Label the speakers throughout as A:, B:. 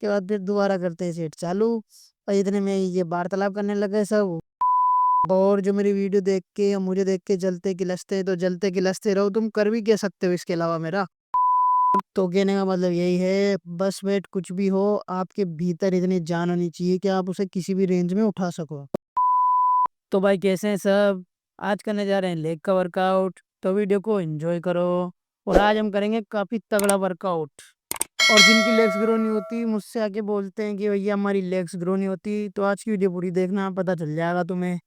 A: के बाद फिर दोबारा करते हैं सेट चालू। और इतने में ये वार्तालाप करने लगे सब। और जो मेरी वीडियो देख के या मुझे देख के जलते गिलसते, तो जलते गिलसते रहो, तुम कर भी क्या सकते हो इसके अलावा मेरा। तो कहने का मतलब यही है, बस वेट कुछ भी हो, आपके भीतर इतनी जान होनी चाहिए कि आप उसे किसी भी रेंज में उठा सको। तो भाई कैसे हैं सब। आज करने जा रहे हैं लेग का वर्कआउट, तो वीडियो को एंजॉय करो। और आज हम करेंगे काफ़ी तगड़ा वर्कआउट। और जिनकी लेग्स ग्रो नहीं होती मुझसे आके बोलते हैं कि भैया हमारी लेग्स ग्रो नहीं होती, तो आज की वीडियो पूरी देखना, पता चल जाएगा तुम्हें।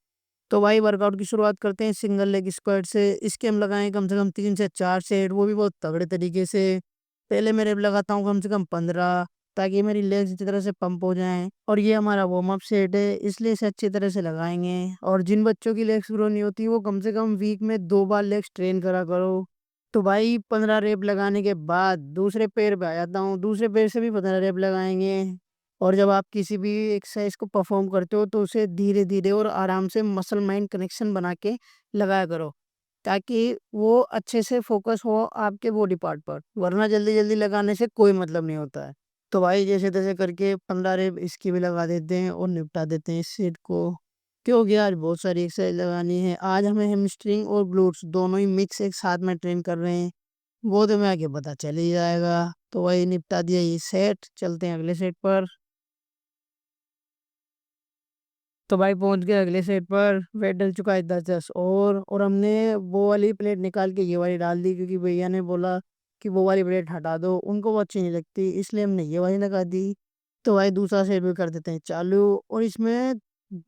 A: तो भाई वर्कआउट की शुरुआत करते हैं सिंगल लेग स्क्वाट से। इसके हम लगाएं कम से कम 3 से 4 सेट, वो भी बहुत तगड़े तरीके से। पहले मैं रेप लगाता हूँ कम से कम 15, ताकि मेरी लेग्स अच्छी तरह से पंप हो जाएं। और ये हमारा वार्म अप सेट है, इसलिए इसे अच्छी तरह से लगाएंगे। और जिन बच्चों की लेग्स ग्रो नहीं होती वो कम से कम वीक में 2 बार लेग्स ट्रेन करा करो। तो भाई 15 रेप लगाने के बाद दूसरे पैर पे आ जाता हूँ, दूसरे पैर से भी 15 रेप लगाएंगे। और जब आप किसी भी एक्सरसाइज को परफॉर्म करते हो तो उसे धीरे धीरे और आराम से मसल माइंड कनेक्शन बना के लगाया करो, ताकि वो अच्छे से फोकस हो आपके बॉडी पार्ट पर। वरना जल्दी जल्दी लगाने से कोई मतलब नहीं होता है। तो भाई जैसे तैसे करके 15 रेप इसकी भी लगा देते हैं और निपटा देते हैं इस सेट को। क्योंकि आज बहुत सारी एक्सरसाइज लगानी है। आज हमें हेमस्ट्रिंग और ग्लूट्स दोनों ही मिक्स एक साथ में ट्रेन कर रहे हैं, वो तो मैं आगे पता चल ही जाएगा। तो वही निपटा दिया ये सेट, चलते हैं अगले सेट पर। तो भाई पहुंच गए अगले सेट पर। वेट डल चुका है 10-10, और हमने वो वाली प्लेट निकाल के ये वाली डाल दी, क्योंकि भैया ने बोला कि वो वाली प्लेट हटा दो, उनको वो अच्छी नहीं लगती, इसलिए हमने ये वाली लगा दी। तो भाई दूसरा सेट भी कर देते हैं चालू। और इसमें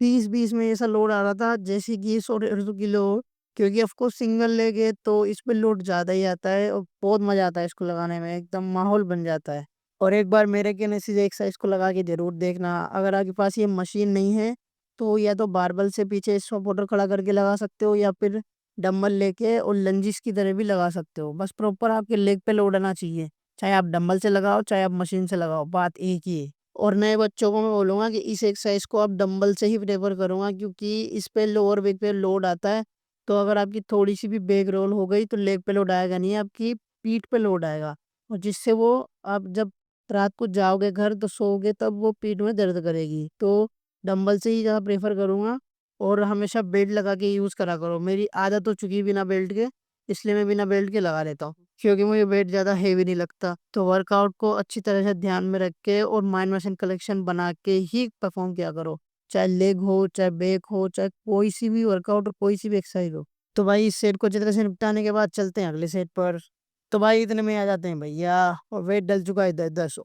A: 20-20 में ऐसा लोड आ रहा था जैसे कि 100-150 किलो। क्योंकि ऑफकोर्स सिंगल लेग है तो इस पे लोड ज़्यादा ही आता है, और बहुत मज़ा आता है इसको लगाने में, एकदम माहौल बन जाता है। और एक बार मेरे कहने से एक्सरसाइज को लगा के जरूर देखना। अगर आपके पास ये मशीन नहीं है तो या तो बारबल से पीछे सपोर्टर खड़ा करके लगा सकते हो, या फिर डंबल लेके और लंजिस की तरह भी लगा सकते हो। बस प्रॉपर आपके लेग पे लोड आना चाहिए। चाहे आप डंबल से लगाओ चाहे आप मशीन से लगाओ, बात एक ही है। और नए बच्चों को मैं बोलूँगा कि इस एक्सरसाइज को आप डंबल से ही प्रेफर करूँगा, क्योंकि इस पे लोअर बैक पे लोड आता है। तो अगर आपकी थोड़ी सी भी बैक रोल हो गई तो लेग पे लोड आएगा नहीं, आपकी पीठ पे लोड आएगा। और जिससे वो, आप जब रात को जाओगे घर तो सोओगे तब वो पीठ में दर्द करेगी। तो डंबल से ही ज़्यादा प्रेफर करूँगा। और हमेशा बेल्ट लगा के यूज़ करा करो। मेरी आदत हो चुकी है बिना बेल्ट के, इसलिए मैं बिना बेल्ट के लगा लेता हूँ, क्योंकि मुझे वेट ज़्यादा हेवी नहीं लगता। तो वर्कआउट को अच्छी तरह से ध्यान में रख के और माइंड मसल कलेक्शन बना के ही परफॉर्म किया करो। चाहे लेग हो चाहे बैक हो चाहे कोई सी भी वर्कआउट और कोई सी भी एक्सरसाइज हो। तो भाई इस सेट को अच्छी तरह से निपटाने के बाद चलते हैं अगले सेट पर। तो भाई इतने में आ जाते हैं भैया, और वेट डल चुका है 10-10।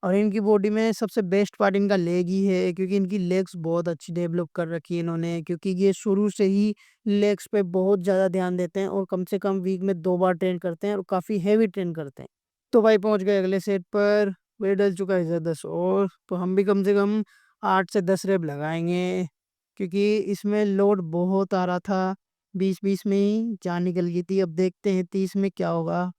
A: और इनकी बॉडी में सबसे बेस्ट पार्ट इनका लेग ही है, क्योंकि इनकी लेग्स बहुत अच्छी डेवलप कर रखी है इन्होंने, क्योंकि ये शुरू से ही लेग्स पे बहुत ज़्यादा ध्यान देते हैं, और कम से कम वीक में 2 बार ट्रेन करते हैं, और काफ़ी हैवी ट्रेन करते हैं। तो भाई पहुंच गए अगले सेट पर। वेट डल चुका है 10, और तो हम भी कम से कम 8 से 10 रेप लगाएंगे, क्योंकि इसमें लोड बहुत आ रहा था। 20-20 में ही जान निकल गई थी। अब देखते हैं 30 में क्या होगा।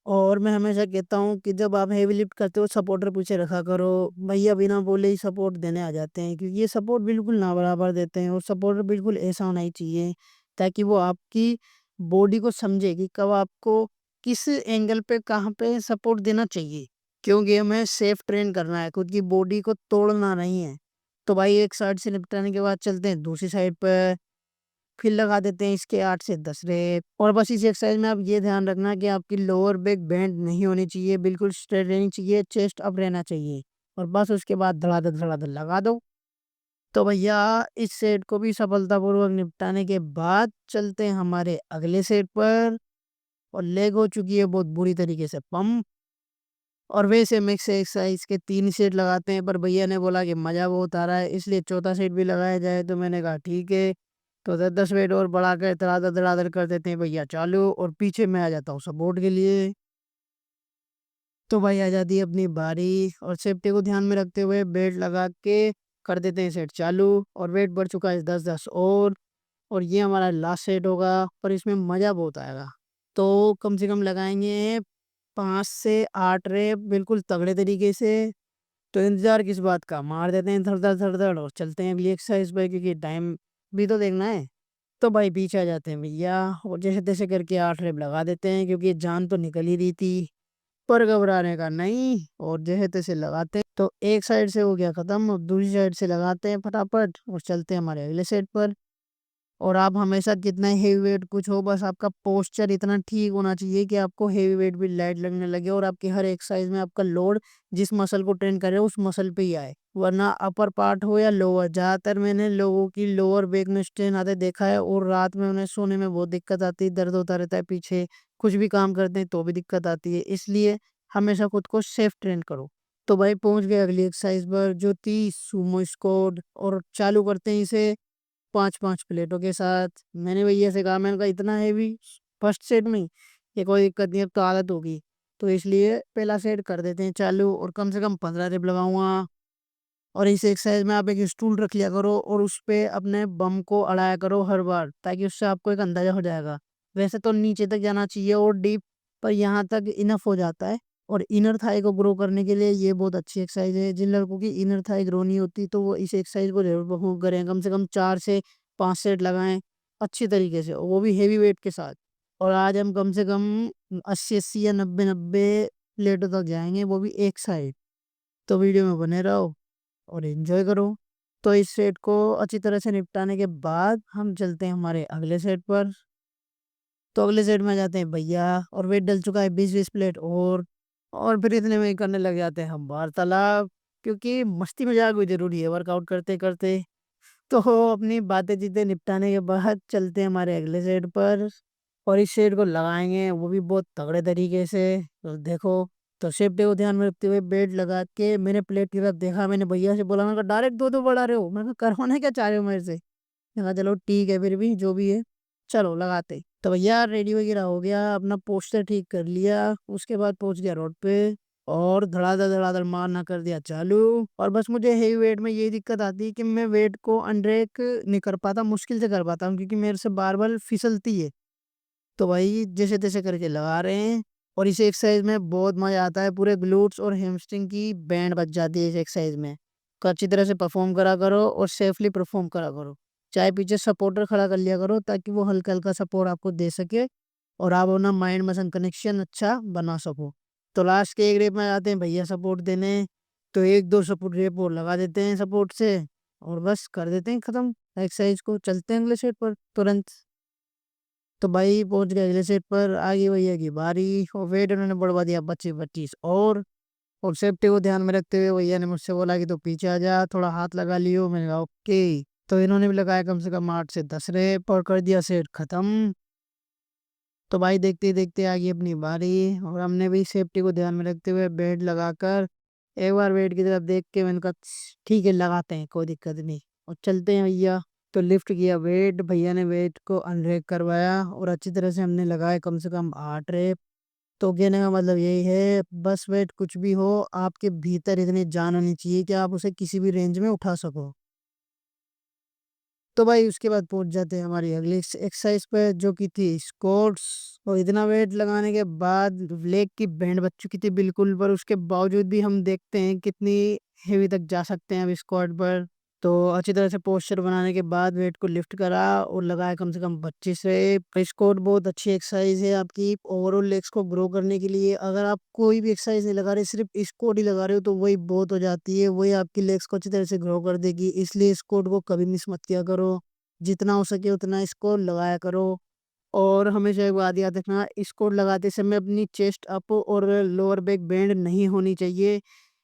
A: और मैं हमेशा कहता हूँ कि जब आप हेवी लिफ्ट करते हो सपोर्टर पीछे रखा करो। भैया बिना बोले ही सपोर्ट देने आ जाते हैं, क्योंकि ये सपोर्ट बिल्कुल ना बराबर देते हैं, और सपोर्टर बिल्कुल ऐसा होना ही चाहिए ताकि वो आपकी बॉडी को समझे कि कब आपको किस एंगल पे कहाँ पे सपोर्ट देना चाहिए। क्योंकि हमें सेफ ट्रेन करना है, खुद की बॉडी को तोड़ना नहीं है। तो भाई एक साइड से निपटाने के बाद चलते हैं दूसरी साइड पर। फिर लगा देते हैं इसके 8 से 10 रेप। और बस इस एक्सरसाइज में आप ये ध्यान रखना कि आपकी लोअर बैक बेंड नहीं होनी चाहिए, बिल्कुल स्ट्रेट रहनी चाहिए, चेस्ट अप रहना चाहिए। और बस उसके बाद धड़ाधड़ धड़ाधड़ लगा दो। तो भैया इस सेट को भी सफलतापूर्वक निपटाने के बाद चलते हैं हमारे अगले सेट पर। और लेग हो चुकी है बहुत बुरी तरीके से पंप। और वैसे मिक्स एक्सरसाइज के 3 सेट लगाते हैं, पर भैया ने बोला कि मज़ा बहुत आ रहा है, इसलिए चौथा सेट भी लगाया जाए। तो मैंने कहा ठीक है। तो 10-10 वेट और बढ़ा कर धड़ाधड़ धड़ाधड़ कर देते हैं भैया चालू। और पीछे मैं आ जाता हूँ सपोर्ट के लिए। तो भाई आ जाती है अपनी बारी, और सेफ्टी को ध्यान में रखते हुए बेल्ट लगा के कर देते हैं सेट चालू। और वेट बढ़ चुका है 10-10, और ये हमारा लास्ट सेट होगा, पर इसमें मज़ा बहुत आएगा। तो कम से कम लगाएंगे 5 से 8 रेप बिल्कुल तगड़े तरीके से। तो इंतज़ार किस बात का, मार देते हैं धड़-धड़ धड़-धड़ और चलते हैं अगली एक्सरसाइज पे, क्योंकि टाइम भी तो देखना है। तो भाई पीछे आ जाते हैं भैया, और जैसे-तैसे करके 8 रेप लगा देते हैं, क्योंकि जान तो निकल ही रही थी। पर घबराने का नहीं, और जैसे तैसे लगाते हैं। तो एक साइड से हो गया खत्म, अब दूसरी साइड से लगाते हैं फटाफट और चलते हैं हमारे अगले सेट पर। और आप हमेशा कितना हेवी वेट कुछ हो, बस आपका पोस्चर इतना ठीक होना चाहिए कि आपको हेवी वेट भी लाइट लगने लगे और आपकी हर एक्सरसाइज में आपका लोड जिस मसल को ट्रेन कर रहे हो उस मसल पे ही आए। वरना अपर पार्ट हो या लोअर, ज्यादातर मैंने लोगों की लोअर बैक में स्ट्रेन आते देखा है और रात में उन्हें सोने में बहुत दिक्कत आती है, दर्द होता रहता है पीछे, कुछ भी काम करते हैं तो भी दिक्कत आती है। इसलिए हमेशा खुद को सेफ ट्रेन करो। तो भाई पहुंच गए अगली एक्सरसाइज पर, जो थी सुमो स्क्वाट, और चालू करते हैं इसे 5-5 प्लेटों के साथ। मैंने भैया से कहा, मैंने कहा इतना हैवी फर्स्ट सेट में ही, ये कोई दिक्कत नहीं, अब तो आदत होगी, तो इसलिए पहला सेट कर देते हैं चालू, और कम से कम 15 रेप लगाऊंगा। और इस एक्सरसाइज में आप एक स्टूल रख लिया करो और उस पे अपने बम को अड़ाया करो हर बार, ताकि उससे आपको एक अंदाजा हो जाएगा। वैसे तो नीचे तक जाना चाहिए और डीप, पर यहाँ तक इनफ हो जाता है। और इनर थाई को ग्रो करने के लिए ये बहुत अच्छी एक्सरसाइज है। जिन लड़कों की इनर थाई ग्रो नहीं होती तो वो इस एक्सरसाइज को जरूर परफॉर्म करें, कम से कम 4 से 5 सेट लगाएं अच्छी तरीके से, और वो भी हेवी वेट के साथ। और आज हम कम से कम 80-80 या 90-90 प्लेटों तक जाएंगे, वो भी एक साइड। तो वीडियो में बने रहो और एंजॉय करो। तो इस सेट को अच्छी तरह से निपटाने के बाद हम चलते हैं हमारे अगले सेट पर। तो अगले सेट में जाते हैं भैया, और वेट डल चुका है 20-20 प्लेट और फिर इतने में ही करने लग जाते हैं हम वार्तालाप, क्योंकि मस्ती मजाक भी जरूरी है वर्कआउट करते करते। तो अपनी बातें चीतें निपटाने के बाद चलते हैं हमारे अगले सेट पर, और इस शेड को लगाएंगे वो भी बहुत तगड़े तरीके से। तो देखो, तो सेफ्टी को ध्यान में रखते हुए बेल्ट लगा के मैंने प्लेट की तरफ देखा, मैंने भैया से बोला, मैंने कहा डायरेक्ट दो दो बढ़ा रहे हो, मैंने कहा करवाना क्या चाह रहे हो मेरे से। मैंने कहा चलो ठीक है, फिर भी जो भी है चलो लगाते। तो भैया रेडी वगैरह हो गया, अपना पोस्टर ठीक कर लिया, उसके बाद पहुंच गया रोड पे और धड़ाधड़ धड़ाधड़ मारना कर दिया चालू। और बस मुझे हेवी वेट में यही दिक्कत आती है कि मैं वेट को अनब्रेक नहीं कर पाता, मुश्किल से कर पाता हूँ, क्योंकि मेरे से बार बार फिसलती है। तो भाई जैसे तैसे करके लगा रहे हैं, और इस एक्सरसाइज में बहुत मजा आता है, पूरे ग्लूट्स और हैमस्ट्रिंग की बैंड बच जाती है इस एक्सरसाइज में। तो अच्छी तरह से परफॉर्म करा करो और सेफली परफॉर्म करा करो। चाहे पीछे सपोर्टर खड़ा कर लिया करो ताकि वो हल्का हल्का सपोर्ट आपको दे सके और आप अपना माइंड मसल कनेक्शन अच्छा बना सको। तो लास्ट के एक रेप में आते हैं भैया सपोर्ट देने, तो एक दो सपोर्ट रेप और लगा देते हैं सपोर्ट से, और बस कर देते हैं खत्म एक्सरसाइज को। चलते हैं अगले सेट पर तुरंत। तो भाई पहुंच गए अगले सेट पर, आगे भैया की बारी, और वेट उन्होंने बढ़वा दिया 25-25 और सेफ्टी को ध्यान में रखते हुए भैया ने मुझसे बोला कि तो पीछे आ जा, थोड़ा हाथ लगा लियो। मैंने कहा ओके। तो इन्होंने भी लगाया कम से कम 8 से 10 रेप और कर दिया सेट खत्म। तो भाई देखते ही देखते आ गई अपनी बारी, और हमने भी सेफ्टी को ध्यान में रखते हुए बेल्ट लगाकर एक बार वेट की तरफ देख के मैंने कहा ठीक है लगाते हैं, कोई दिक्कत नहीं, और चलते हैं भैया। तो लिफ्ट किया वेट, भैया ने वेट को अनरेक करवाया और अच्छी तरह से हमने लगाए कम से कम 8 रेप। तो कहने का मतलब यही है, बस वेट कुछ भी हो, आपके भीतर इतनी जान होनी चाहिए कि आप उसे किसी भी रेंज में उठा सको। तो भाई उसके बाद पहुंच जाते हैं हमारी अगली एक्सरसाइज पे, जो की थी स्क्वाट्स। और इतना वेट लगाने के बाद लेग की बैंड बच चुकी थी बिल्कुल, पर उसके बावजूद भी हम देखते हैं कितनी हेवी तक जा सकते हैं अब स्क्वाट पर। तो अच्छी तरह से पोस्चर बनाने के बाद वेट को लिफ्ट करा और लगाया कम से कम 25 रेप। स्क्वाट बहुत अच्छी एक्सरसाइज है आपकी ओवरऑल लेग्स को ग्रो करने के लिए। अगर आप कोई भी एक्सरसाइज नहीं लगा रहे, सिर्फ स्क्वाट ही लगा रहे हो, तो वही बहुत हो जाती है, वही आपकी लेग्स को अच्छी तरह से ग्रो कर देगी। इसलिए स्क्वाट को कभी मिस मत किया करो, जितना हो सके उतना स्क्वाट लगाया करो। और हमेशा एक बात याद रखना, स्क्वाट लगाते समय अपनी चेस्ट अप और लोअर बैक बेंड नहीं होनी चाहिए,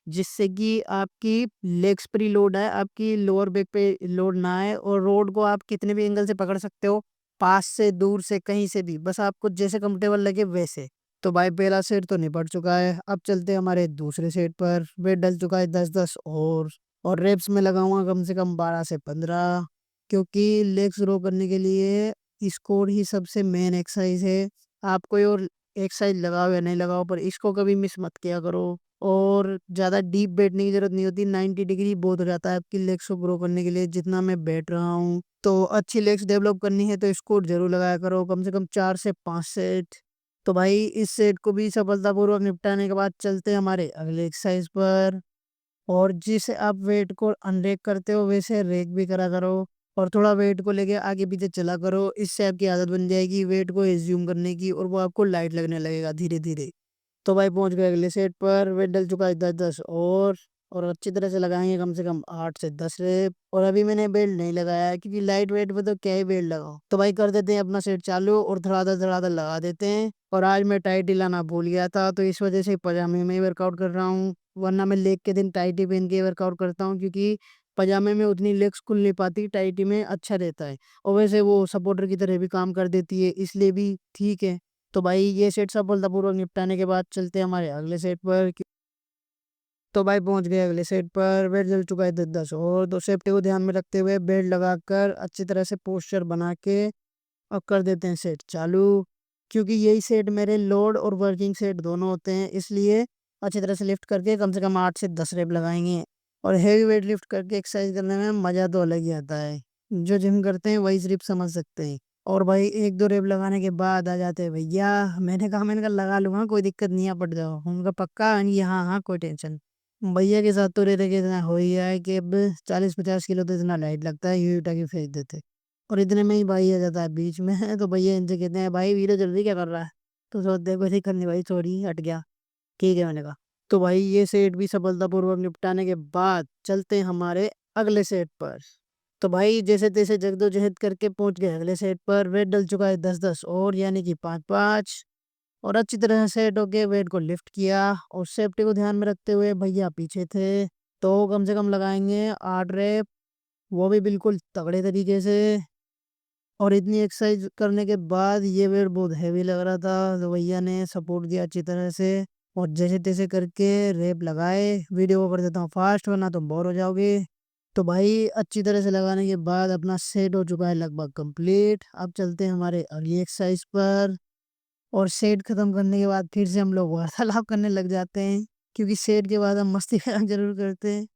A: जिससे कि आपकी लेग्स पर ही लोड है, आपकी लोअर बैक पे लोड ना आए। और रोड को आप कितने भी एंगल से पकड़ सकते हो, पास से दूर से कहीं से भी, बस आपको जैसे कंफर्टेबल लगे वैसे। तो भाई पहला सेट तो निपट चुका है, अब चलते हैं हमारे दूसरे सेट पर। वेट डल चुका है 10-10 और रेप्स में लगाऊंगा कम से कम 12 से 15, क्योंकि लेग्स ग्रो करने के लिए स्कोर ही सबसे मेन एक्सरसाइज है। आप कोई और एक्सरसाइज लगाओ या नहीं लगाओ, पर इसको कभी मिस मत किया करो। और ज़्यादा डीप बैठने की जरूरत नहीं होती, 90 डिग्री बहुत हो जाता है आपकी लेग्स को ग्रो करने के लिए, जितना मैं बैठ रहा हूँ। तो अच्छी लेग्स डेवलप करनी है तो स्कोर जरूर लगाया करो, कम से कम 4 से 5 सेट। तो भाई इस सेट को भी सफलतापूर्वक निपटाने के बाद चलते हैं हमारे अगले एक्सरसाइज पर। और जिसे आप वेट को अनरेक करते हो वैसे रेक भी करा करो, और थोड़ा वेट को लेके आगे पीछे चला करो, इससे आपकी आदत बन जाएगी वेट को एज्यूम करने की, और वो आपको लाइट लगने लगेगा धीरे धीरे। तो भाई पहुंच गए अगले सेट पर, वेट डल चुका है 10-10 और अच्छी तरह से लगाएंगे कम से कम 8 से 10 रेप। और अभी मैंने बेल्ट नहीं लगाया है क्योंकि लाइट वेट पे तो क्या ही बेल्ट लगाओ। तो भाई कर देते हैं अपना सेट चालू और धड़ाधड़ धड़ाधड़ लगा देते हैं। और आज मैं टाइट ही लाना भूल गया था तो इस वजह से पजामे में ही वर्कआउट कर रहा हूँ, वरना मैं लेग के दिन टाइट ही पहन के वर्कआउट करता हूँ क्योंकि पजामे में उतनी लेग्स खुल नहीं पाती, टाइटी में अच्छा रहता है। और वैसे वो सपोर्टर की तरह भी काम कर देती है, इसलिए भी ठीक है। तो भाई ये सेट सफलतापूर्वक निपटाने के बाद चलते हैं हमारे अगले सेट पर। तो भाई पहुंच गए अगले सेट पर, बेल्ट जल चुका है 10-10 और तो सेफ्टी को ध्यान में रखते हुए बेल्ट लगाकर अच्छी तरह से पोस्चर बना के और कर देते हैं सेट चालू। क्योंकि यही सेट मेरे लोड और वर्किंग सेट दोनों होते हैं, इसलिए अच्छी तरह से लिफ्ट करके कम से कम 8 से 10 रेप लगाएंगे। और हैवी वेट लिफ्ट करके एक्सरसाइज करने में मज़ा तो अलग ही आता है, जो जिम करते हैं वही सिर्फ समझ सकते हैं। और भाई 1-2 रेप लगाने के बाद आ जाते हैं भैया। मैंने कहा लगा लूंगा, कोई दिक्कत नहीं है, पट जाओ। उनका पक्का नहीं, हाँ हाँ कोई टेंशन। भैया के साथ तो रहते कि इतना हो ही है कि अब 40-50 किलो तो इतना लाइट लगता है, यूं उठा के फेंक देते। और इतने में ही भाई आ जाता है बीच में तो भैया इनसे कहते हैं भाई वीडियो जल्दी क्या कर रहा है। तो सोचते हैं कोई दिक्कत नहीं भाई, सॉरी हट गया। ठीक है मैंने कहा। तो भाई ये सेट भी सफलतापूर्वक निपटाने के बाद चलते हैं हमारे अगले सेट पर। तो भाई जैसे तैसे जगदोजहद करके पहुंच गए अगले सेट पर, वेट डल चुका है 10-10 और यानी कि 5-5। और अच्छी तरह से सेट होके वेट को लिफ्ट किया और सेफ्टी को ध्यान में रखते हुए भैया पीछे थे। तो कम से कम लगाएंगे 8 रेप, वो भी बिल्कुल तगड़े तरीके से। और इतनी एक्सरसाइज करने के बाद ये वेट बहुत हैवी लग रहा था तो भैया ने सपोर्ट दिया अच्छी तरह से। और जैसे तैसे करके रेप लगाए। वीडियो को कर देता हूँ फास्ट वरना तुम बोर हो जाओगे। तो भाई अच्छी तरह से लगाने के बाद अपना सेट हो चुका है लगभग कंप्लीट। अब चलते हैं हमारे अगली एक्सरसाइज पर। और सेट खत्म करने के बाद फिर से हम लोग वार्तालाप करने लग जाते हैं, क्योंकि सेट के बाद हम मस्ती जरूर करते हैं।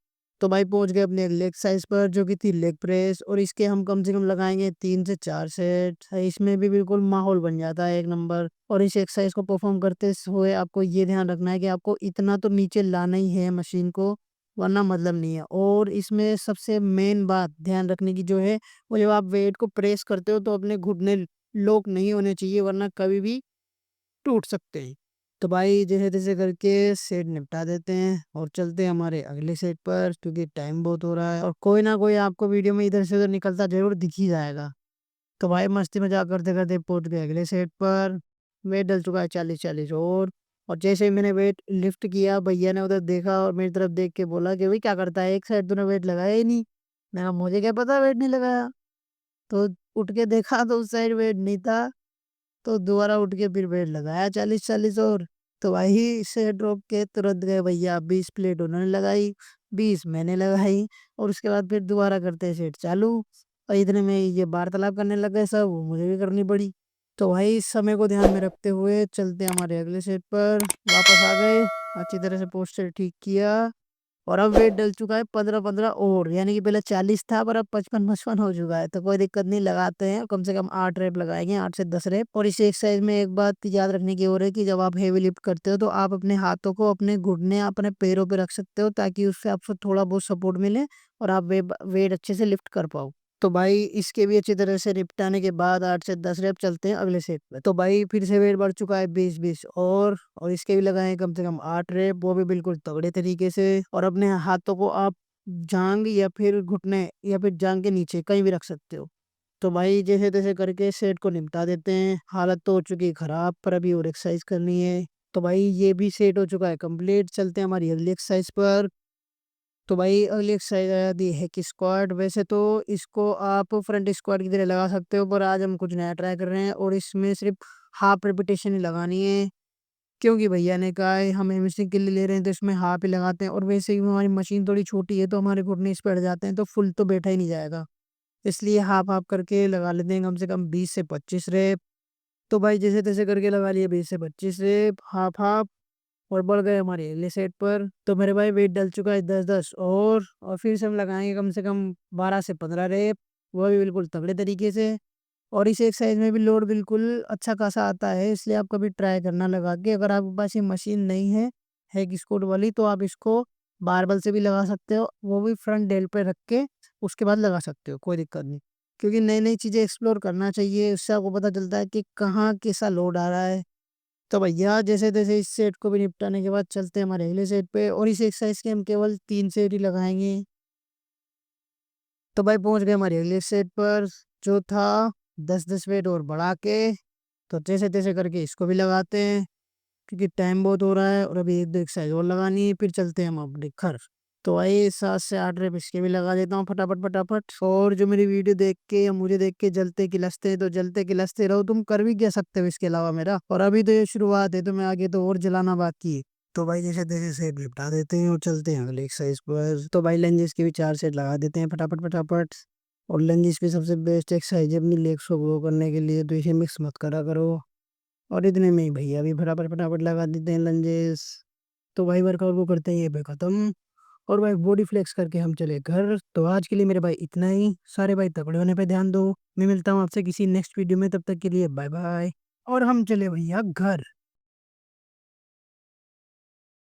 A: तो भाई पहुंच गए अपने लेग एक्सरसाइज पर जो कि थी लेग प्रेस, और इसके हम कम से कम लगाएंगे 3 से 4 सेट। इसमें भी बिल्कुल माहौल बन जाता है एक नंबर। और इस एक्सरसाइज को परफॉर्म करते हुए आपको ये ध्यान रखना है कि आपको इतना तो नीचे लाना ही है मशीन को, वरना मतलब नहीं है। और इसमें सबसे मेन बात ध्यान रखने की जो है, वो जब आप वेट को प्रेस करते हो तो अपने घुटने लॉक नहीं होने चाहिए, वरना कभी भी टूट सकते हैं। तो भाई जैसे तैसे करके सेट निपटा देते हैं और चलते हैं हमारे अगले सेट पर, क्योंकि टाइम बहुत हो रहा है और कोई ना कोई आपको वीडियो में इधर से उधर निकलता जरूर दिख ही जाएगा। तो भाई मस्ती मजाक करते करते पहुंच गए अगले सेट पर। वेट डल चुका है 40-40 और जैसे ही मैंने वेट लिफ्ट किया भैया ने उधर देखा और मेरी तरफ देख के बोला कि भाई क्या करता है, एक साइड तूने वेट लगाया ही नहीं। मैं कहा, मुझे क्या पता वेट नहीं लगाया। तो उठ के देखा तो उस साइड वेट नहीं था। तो दोबारा उठ के फिर वेट लगाया 40-40 और। तो भाई सेट रोक के तुरंत गए भैया, 20 प्लेट उन्होंने लगाई, 20 मैंने लगाई। और उसके बाद फिर दोबारा करते सेट चालू। और इतने में ये वार्तालाप करने लग गए सब, वो मुझे भी करनी पड़ी। तो भाई इस समय को ध्यान में रखते हुए चलते हमारे अगले सेट पर। वापस आ गए, अच्छी तरह से पोस्टर ठीक किया। और अब वेट डल चुका है 15-15 और, यानी कि पहले 40 था पर अब 55-55 हो चुका है। तो कोई दिक्कत नहीं, लगाते हैं कम से कम 8 रेप लगाएंगे, 8 से 10 रेप। और इस एक्सरसाइज में एक बात याद रखने की और है कि जब आप हेवी लिफ्ट करते हो तो आप अपने हाथों को अपने घुटने अपने पैरों पे रख सकते हो, ताकि उससे आपको थोड़ा बहुत सपोर्ट मिले और आप वेट अच्छे से लिफ्ट कर पाओ। तो भाई इसके भी अच्छी तरह से निपटाने के बाद 8 से 10 रेप चलते हैं अगले सेट पे। तो भाई फिर से वेट बढ़ चुका है 20-20 और इसके भी लगाए कम से कम 8 रेप, वो भी बिल्कुल तगड़े तरीके से। और अपने हाथों को आप जांग या फिर घुटने या फिर जांग के नीचे कहीं भी रख सकते हो। तो भाई जैसे तैसे करके सेट को निपटा देते हैं। हालत तो हो चुकी है खराब, पर अभी और एक्सरसाइज करनी है। तो भाई ये भी सेट हो चुका है कंप्लीट, चलते हैं हमारी अगली एक्सरसाइज पर। तो भाई अगली एक्सरसाइज आ जाती है कि स्क्वाट। वैसे तो इसको आप फ्रंट स्क्वाट की तरह लगा सकते हो, पर आज हम कुछ नया ट्राई कर रहे हैं और इसमें सिर्फ हाफ रिपीटेशन ही लगानी है। क्योंकि भैया ने कहा है हम हेमस्ट्रिंग के लिए ले रहे हैं तो इसमें हाफ ही लगाते हैं, और वैसे ही हमारी मशीन थोड़ी छोटी है तो हमारे घुटने इस पे अड़ जाते हैं, तो फुल तो बैठा ही नहीं जाएगा। इसलिए हाफ हाफ करके लगा लेते हैं कम से कम 20 से 25 रेप। तो भाई जैसे तैसे करके लगा लिए 20 से 25 रेप हाफ हाफ। और बढ़ गए हमारे अगले सेट पर। तो मेरे भाई वेट डल चुका है 10-10 और फिर से हम लगाएंगे कम से कम 12 से 15 रेप, वो भी बिल्कुल तगड़े तरीके से। और इस एक्सरसाइज में भी लोड बिल्कुल अच्छा खासा आता है, इसलिए आप कभी ट्राई करना लगा के। अगर आपके पास ये मशीन नहीं है हैक स्क्वाट वाली, तो आप इसको बारबल से भी लगा सकते हो, वो भी फ्रंट डेल पे रख के उसके बाद लगा सकते हो, कोई दिक्कत नहीं। क्योंकि नई नई चीज़ें एक्सप्लोर करना चाहिए, उससे आपको पता चलता है कि कहाँ कैसा लोड आ रहा है। तो भैया जैसे तैसे इस सेट को भी निपटाने के बाद चलते हैं हमारे अगले सेट पे, और इस एक्सरसाइज के हम केवल 3 सेट ही लगाएंगे। तो भाई पहुंच गए हमारे अगले सेट पर, जो था 10-10 वेट और बढ़ा के। तो जैसे तैसे करके इसको भी लगाते हैं, क्योंकि टाइम बहुत हो रहा है और अभी 1-2 एक्सरसाइज और लगानी है, फिर चलते हैं हम अपने घर। तो भाई 7 से 8 रेप इसके भी लगा देता हूँ फटाफट फटाफट। और जो मेरी वीडियो देख के या मुझे देख के जलते खिलसते हैं, तो जलते खिलसते रहो, तुम कर भी क्या सकते हो इसके अलावा मेरा। और अभी तो ये शुरुआत है, तो मैं आगे तो और जलाना बाकी है। तो भाई जैसे तैसे सेट निपटा देते हैं और चलते हैं अगले एक्सरसाइज पर। तो भाई लंजेस के भी 4 सेट लगा देते हैं फटाफट फटाफट। और लंजेस भी सबसे बेस्ट एक्सरसाइज है अपनी लेग्स को ग्रो करने के लिए, तो इसे मिक्स मत करा करो। और इतने में ही भैया भी फटाफट फटाफट लगा देते हैं लंजेस। तो भाई वर्कआउट को करते हैं ये पे खत्म। और भाई बॉडी फ्लेक्स करके हम चले घर। तो आज के लिए मेरे भाई इतना ही। सारे भाई तगड़े होने पे ध्यान दो। मैं मिलता हूँ आपसे किसी नेक्स्ट वीडियो में, तब तक के लिए बाय बाय। और हम चले भैया घर।